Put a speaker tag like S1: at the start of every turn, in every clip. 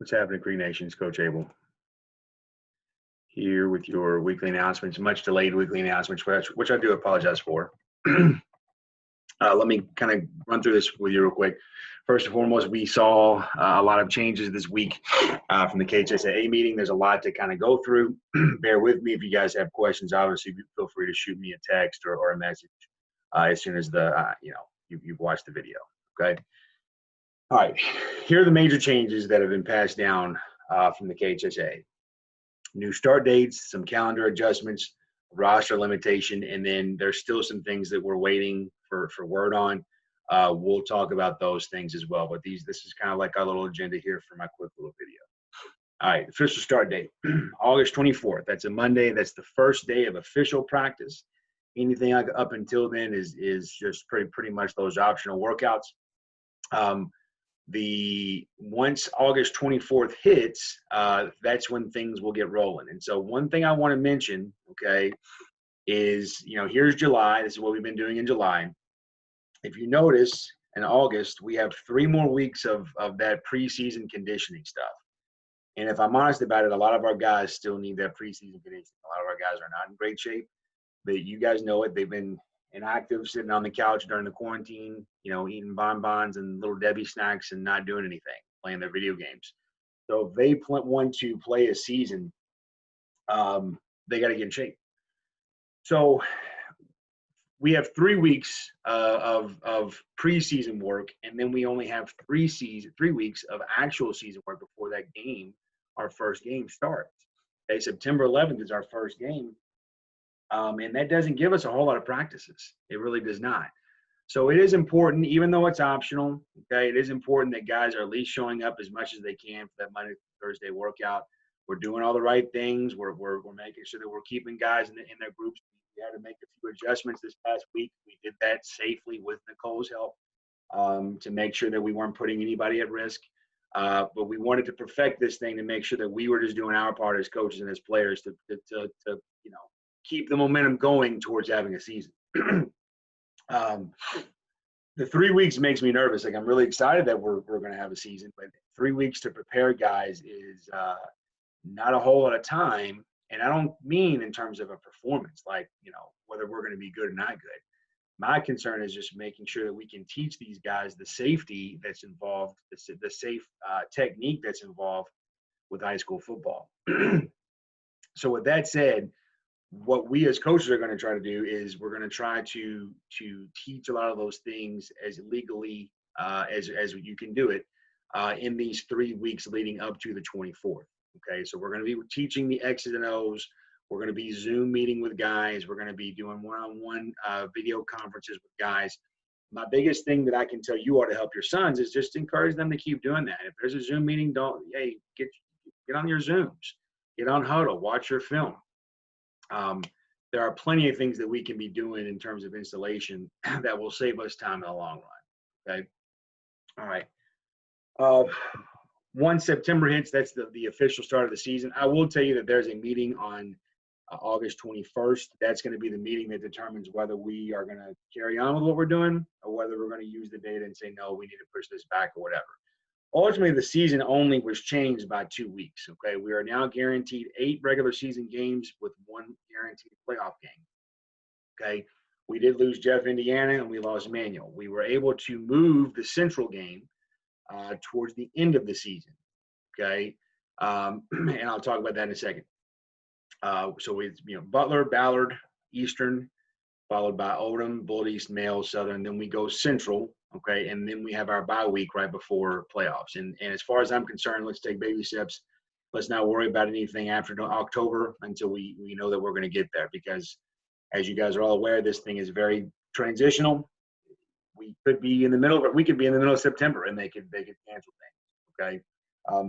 S1: What's happening, Creek Nation? It's Coach Abell here with your weekly announcements, much delayed weekly announcements, which I do apologize for. Let me kind of run through this with you real quick. First and foremost, we saw a lot of changes this week from the KHSAA meeting. There's a lot to kind of go through. Bear with me if you guys have questions. Obviously, feel free to shoot me a text or a message as soon as you've watched the video. Okay. All right. Here are the major changes that have been passed down from the KHSAA. New start dates, some calendar adjustments, roster limitation, and then there's still some things that we're waiting for word on. We'll talk about those things as well, but this is kind of like our little agenda here for my quick little video. All right, official start date, August 24th. That's a Monday. That's the first day of official practice. Anything up until then is just pretty much those optional workouts. Once August 24th hits, that's when things will get rolling. And so one thing I want to mention, okay, is, here's July. This is what we've been doing in July. If you notice, in August, we have 3 more weeks of that preseason conditioning stuff. And if I'm honest about it, a lot of our guys still need that preseason conditioning. A lot of our guys are not in great shape. But you guys know it. They've been inactive, sitting on the couch during the quarantine, eating bonbons and little Debbie snacks and not doing anything, playing their video games. So if they want to play a season, they got to get in shape. So we have 3 weeks of preseason work, and then we only have 3 weeks of actual season work before that game, our first game starts. Okay, September 11th is our first game. And that doesn't give us a whole lot of practices. It really does not. So it is important, even though it's optional, okay, it is important that guys are at least showing up as much as they can for that Monday through Thursday workout. We're doing all the right things. We're making sure that we're keeping guys in their groups. We had to make a few adjustments this past week. We did that safely with Nicole's help to make sure that we weren't putting anybody at risk. But we wanted to perfect this thing to make sure that we were just doing our part as coaches and as players to keep the momentum going towards having a season. The 3 weeks makes me nervous. Like, I'm really excited that we're going to have a season, but 3 weeks to prepare guys is not a whole lot of time. And I don't mean in terms of a performance, like, whether we're going to be good or not good. My concern is just making sure that we can teach these guys the safety that's involved, the safe technique that's involved with high school football. So with that said, what we as coaches are going to try to do is we're going to try to teach a lot of those things as legally as you can do it in these 3 weeks leading up to the 24th. Okay, so we're going to be teaching the X's and O's. We're going to be Zoom meeting with guys. We're going to be doing one-on-one video conferences with guys. My biggest thing that I can tell you all to help your sons is just encourage them to keep doing that. If there's a Zoom meeting, get on your Zooms, get on Huddle, watch your film. There are plenty of things that we can be doing in terms of installation that will save us time in the long run. Okay. All right. Once September hits, that's the official start of the season. I will tell you that there's a meeting on August 21st. That's going to be the meeting that determines whether we are going to carry on with what we're doing or whether we're going to use the data and say, no, we need to push this back or whatever. Ultimately, the season only was changed by 2 weeks, okay? We are now guaranteed 8 regular season games with 1 guaranteed playoff game, okay? We did lose Jeff, Indiana, and we lost Manual. We were able to move the Central game towards the end of the season, okay? And I'll talk about that in a second. So it's, Butler, Ballard, Eastern, followed by Oldham, Bullitt East, Male, Southern. Then we go Central, okay, and then we have our bye week right before playoffs. And as far as I'm concerned, let's take baby steps. Let's not worry about anything after October until we know that we're going to get there, because as you guys are all aware, this thing is very transitional. We could be in the middle of it. We could be in the middle of September and they could cancel things, okay?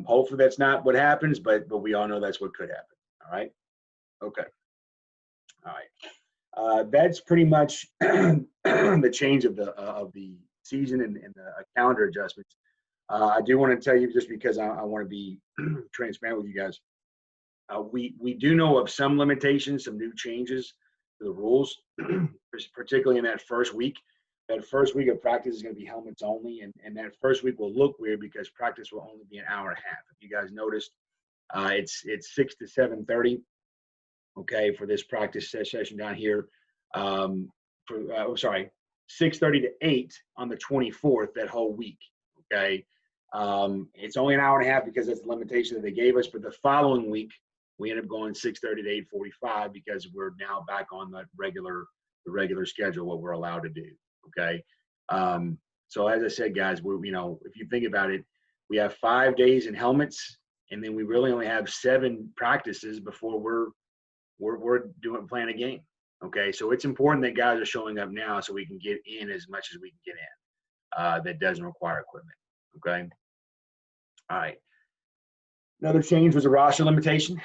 S1: Hopefully that's not what happens, but we all know that's what could happen, all right? Okay. All right. That's pretty much the change of the season and the calendar adjustments. I do want to tell you, just because I want to be transparent with you guys, we do know of some limitations, some new changes to the rules, particularly in that first week. That first week of practice is going to be helmets only, and that first week will look weird because practice will only be an hour and a half. If you guys noticed, it's 6 to 7:30, okay, for this practice session down here. 6:30 to 8 on the 24th, that whole week, okay. It's only an hour and a half because that's the limitation that they gave us, but the following week, we end up going 6:30 to 8:45 because we're now back on the regular schedule, what we're allowed to do. Okay. So as I said, guys, if you think about it, we have 5 days in helmets, and then we really only have 7 practices before we're playing a game. Okay. So it's important that guys are showing up now so we can get in as much as we can get in. That doesn't require equipment. Okay. All right. Another change was a roster limitation.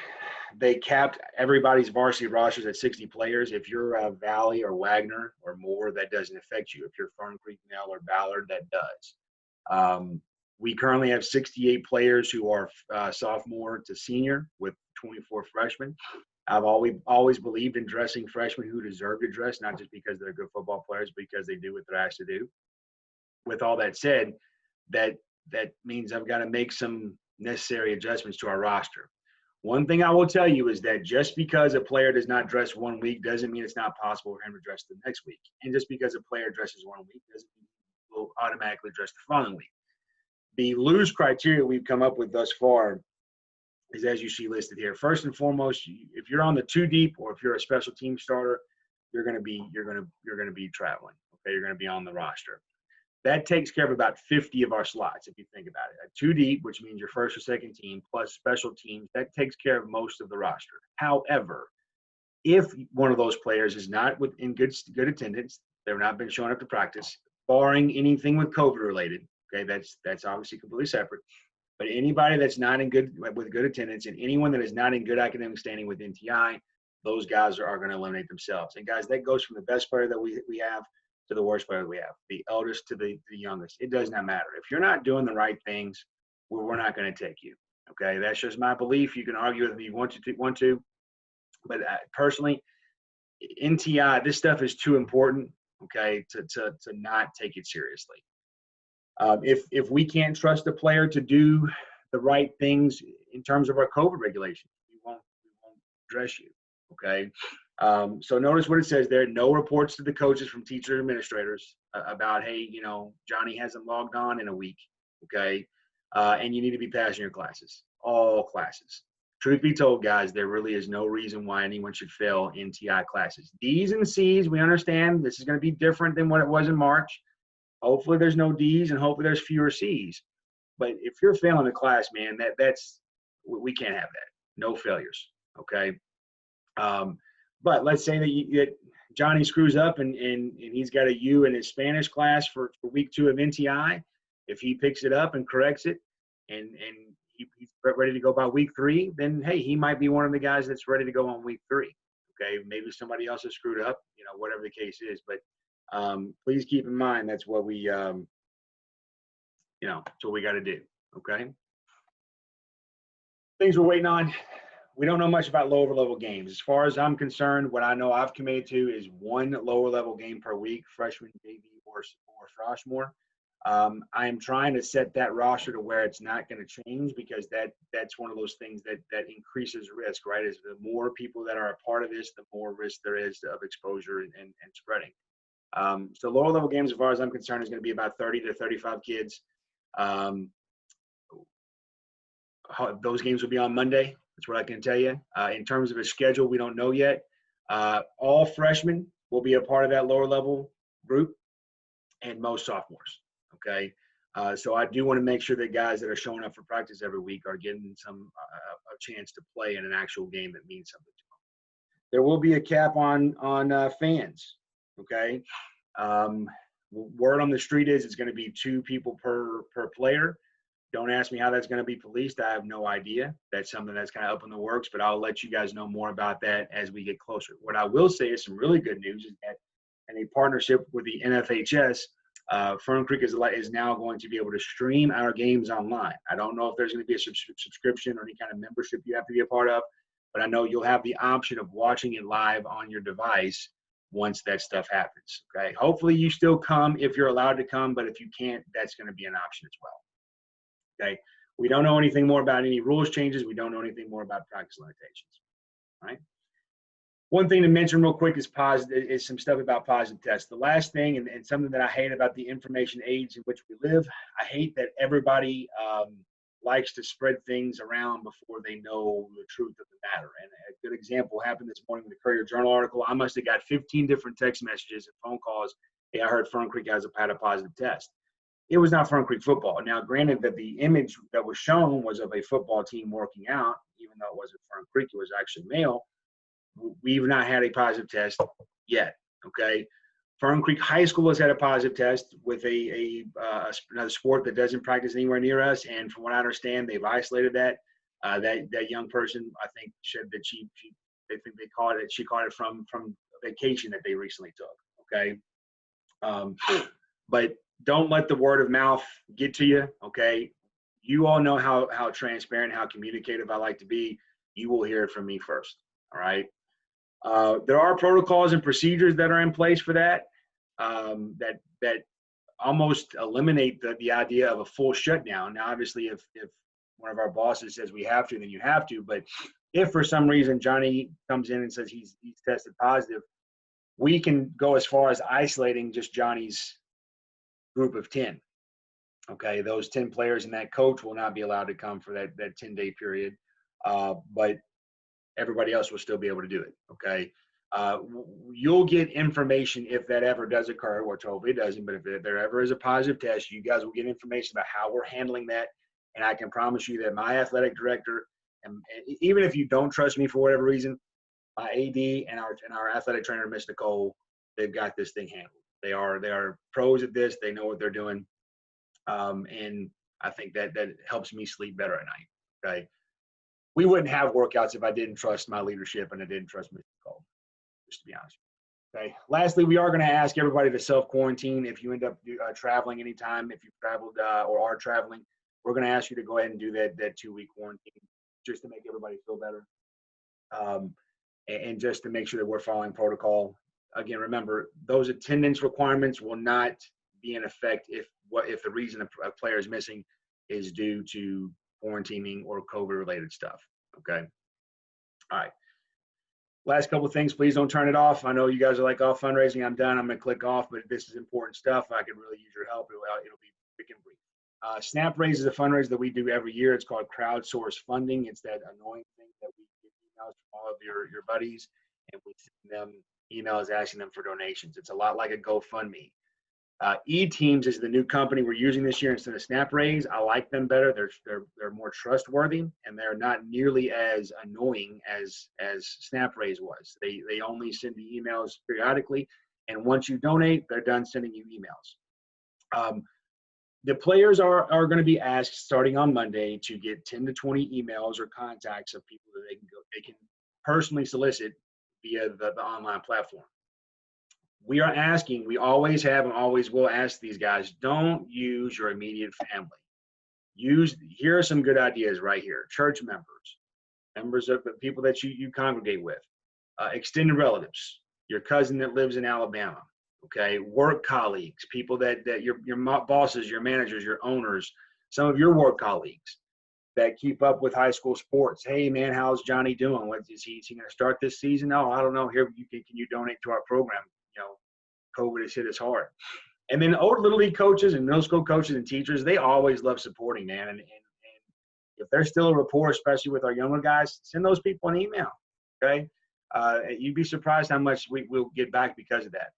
S1: They capped everybody's varsity rosters at 60 players. If you're Valley or Wagner or more, that doesn't affect you. If you're Fern Creek, Nell, or Ballard, that does. We currently have 68 players who are sophomore to senior with 24 freshmen. I've always believed in dressing freshmen who deserve to dress, not just because they're good football players, because they do what they're asked to do. With all that said, that means I've got to make some necessary adjustments to our roster. One thing I will tell you is that just because a player does not dress one week doesn't mean it's not possible for him to dress the next week. And just because a player dresses one week doesn't mean he will automatically dress the following week. The loose criteria we've come up with thus far is as you see listed here. First and foremost, if you're on the 2 deep or if you're a special team starter, you're going to be traveling. Okay, you're going to be on the roster. That takes care of about 50 of our slots, if you think about it. A 2 deep, which means your first or second team, plus special teams, that takes care of most of the roster. However, if one of those players is not in good attendance, they've not been showing up to practice, barring anything with COVID related, okay, that's obviously completely separate. But anybody that's not with good attendance and anyone that is not in good academic standing with NTI, those guys are going to eliminate themselves. And guys, that goes from the best player that we have to the worst player we have, the eldest to the youngest. It does not matter. If you're not doing the right things, we're not going to take you. Okay, that's just my belief. You can argue with me if you want to, but personally, NTI, this stuff is too important. Okay, to not take it seriously. If we can't trust a player to do the right things in terms of our COVID regulations, we won't dress you. Okay. So notice what it says there. No reports to the coaches from teachers and administrators about, hey, Johnny hasn't logged on in a week. Okay. And you need to be passing your classes, all classes. Truth be told, guys, there really is no reason why anyone should fail NTI classes. D's and C's, we understand this is going to be different than what it was in March. Hopefully there's no D's and hopefully there's fewer C's. But if you're failing a class, man, we can't have that. No failures. Okay. But let's say that Johnny screws up and he's got a U in his Spanish class for week 2 of NTI. If he picks it up and corrects it and he's ready to go by week 3, then, hey, he might be one of the guys that's ready to go on week 3. Okay. Maybe somebody else has screwed up, whatever the case is. But please keep in mind that's what we, that's what we got to do. Okay. Things we're waiting on. We don't know much about lower level games. As far as I'm concerned, what I know I've committed to is 1 lower level game per week, freshman, JV, or sophomore. I am trying to set that roster to where it's not going to change because that's one of those things that increases risk, right? Is the more people that are a part of this, the more risk there is of exposure and spreading. So lower level games, as far as I'm concerned, is going to be about 30 to 35 kids. Those games will be on Monday. That's what I can tell you. In terms of a schedule, we don't know yet. All freshmen will be a part of that lower level group and most sophomores. Okay. So I do want to make sure that guys that are showing up for practice every week are getting a chance to play in an actual game that means something to them. There will be a cap on fans. Okay. Word on the street is it's going to be 2 people per player. Don't ask me how that's going to be policed. I have no idea. That's something that's kind of up in the works, but I'll let you guys know more about that as we get closer. What I will say is some really good news is that in a partnership with the NFHS, Fern Creek is now going to be able to stream our games online. I don't know if there's going to be a subscription or any kind of membership you have to be a part of, but I know you'll have the option of watching it live on your device once that stuff happens. Okay. Hopefully you still come if you're allowed to come, but if you can't, that's going to be an option as well. Okay. We don't know anything more about any rules changes. We don't know anything more about practice limitations. All right. One thing to mention real quick is some stuff about positive tests. The last thing, and something that I hate about the information age in which we live, I hate that everybody likes to spread things around before they know the truth of the matter. And a good example happened this morning with the Courier Journal article. I must have got 15 different text messages and phone calls. Hey, I heard Fern Creek had a positive test. It was not Fern Creek football. Now, granted that the image that was shown was of a football team working out, even though it wasn't Fern Creek, it was actually male. We've not had a positive test yet. Okay. Fern Creek High School has had a positive test with another sport that doesn't practice anywhere near us. And from what I understand, they've isolated that. That young person, I think, said that she caught it from a vacation that they recently took. Okay. But don't let the word of mouth get to you. Okay. You all know how transparent, how communicative I like to be. You will hear it from me first. All right. There are protocols and procedures that are in place for that, that almost eliminate the idea of a full shutdown. Now, obviously, if one of our bosses says we have to, then you have to. But if for some reason Johnny comes in and says he's tested positive, we can go as far as isolating just Johnny's group of 10. Okay, those 10 players and that coach will not be allowed to come for that 10-day period, but everybody else will still be able to do it. Okay. You'll get information if that ever does occur, which hopefully it doesn't, but if there ever is a positive test, you guys will get information about how we're handling that. And I can promise you that my athletic director, and even if you don't trust me for whatever reason, my AD and our athletic trainer, Miss Nicole, they've got this thing handled. They are pros at this. They know what they're doing. And I think that helps me sleep better at night. Okay. We wouldn't have workouts if I didn't trust my leadership and I didn't trust Mr. Cole, just to be honest. Okay. Lastly, we are going to ask everybody to self-quarantine if you end up traveling anytime. If you've traveled or are traveling, we're going to ask you to go ahead and do that 2-week quarantine just to make everybody feel better, and just to make sure that we're following protocol. Again, remember, those attendance requirements will not be in effect if the reason a player is missing is due to quarantining or COVID-related stuff. Okay. All right. Last couple of things. Please don't turn it off. I know you guys are like, "Oh, fundraising, I'm done. I'm going to click off," but this is important stuff. I could really use your help. It'll be quick and brief. Snap Raise is a fundraiser that we do every year. It's called crowdsource funding. It's that annoying thing that we get emails from all of your buddies, and we send them emails asking them for donations. It's a lot like a GoFundMe. E-Teams is the new company we're using this year instead of Snap Raise. I like them better. They're more trustworthy, and they're not nearly as annoying as Snap Raise was. They only send the emails periodically, and once you donate, they're done sending you emails. The players are going to be asked starting on Monday to get 10 to 20 emails or contacts of people that they can personally solicit via the online platform. We always have and always will ask these guys, don't use your immediate family. Here are some good ideas right here. Church members of the people that you congregate with, extended relatives, your cousin that lives in Alabama, okay, work colleagues, people that your bosses, your managers, your owners, some of your work colleagues that keep up with high school sports. Hey man, how's Johnny doing? Is he going to start this season? No, I don't know. Here, can you donate to our program? COVID has hit us hard. And then old Little League coaches and middle school coaches and teachers, they always love supporting, man. And if there's still a rapport, especially with our younger guys, send those people an email, okay? You'd be surprised how much we'll get back because of that.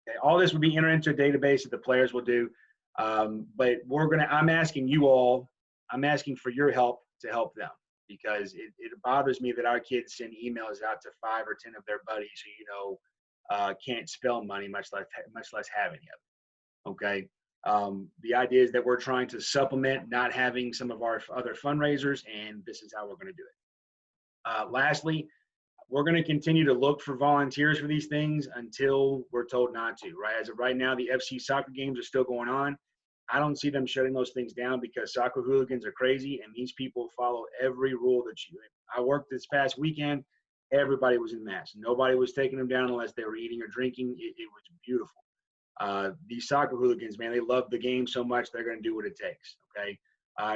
S1: Okay, all this will be entered into a database that the players will do. But I'm asking for your help to help them, because it bothers me that our kids send emails out to 5 or 10 of their buddies who, can't spell money, much less have any of it. Okay. The idea is that we're trying to supplement not having some of our other fundraisers, and this is how we're going to do it. Lastly, we're going to continue to look for volunteers for these things until we're told not to, right? As of right now, the FC soccer games are still going on. I don't see them shutting those things down because soccer hooligans are crazy, and these people follow every rule I worked this past weekend. everybody was in masks. Nobody was taking them down unless they were eating or drinking. It was beautiful. These soccer hooligans, man, they love the game so much, they're going to do what it takes, okay?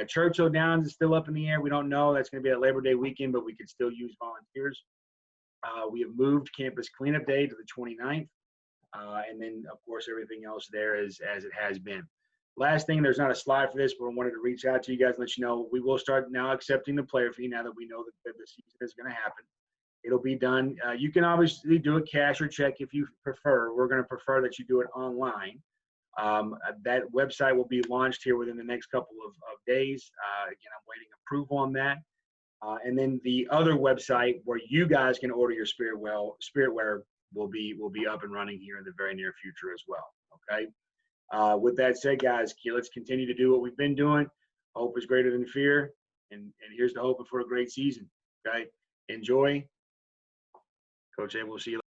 S1: Churchill Downs is still up in the air. We don't know. That's going to be a Labor Day weekend, but we could still use volunteers. We have moved Campus Cleanup Day to the 29th. And then, of course, everything else there is as it has been. Last thing, there's not a slide for this, but I wanted to reach out to you guys and let you know we will start now accepting the player fee now that we know that the season is going to happen. It'll be done. You can obviously do it cash or check if you prefer. We're going to prefer that you do it online. That website will be launched here within the next couple of days. Again, I'm waiting approval on that. And then the other website where you guys can order your spiritware will be up and running here in the very near future as well. Okay. With that said, guys, let's continue to do what we've been doing. Hope is greater than fear, and here's to hoping for a great season. Okay. Enjoy. Coach Abell, we'll see you later.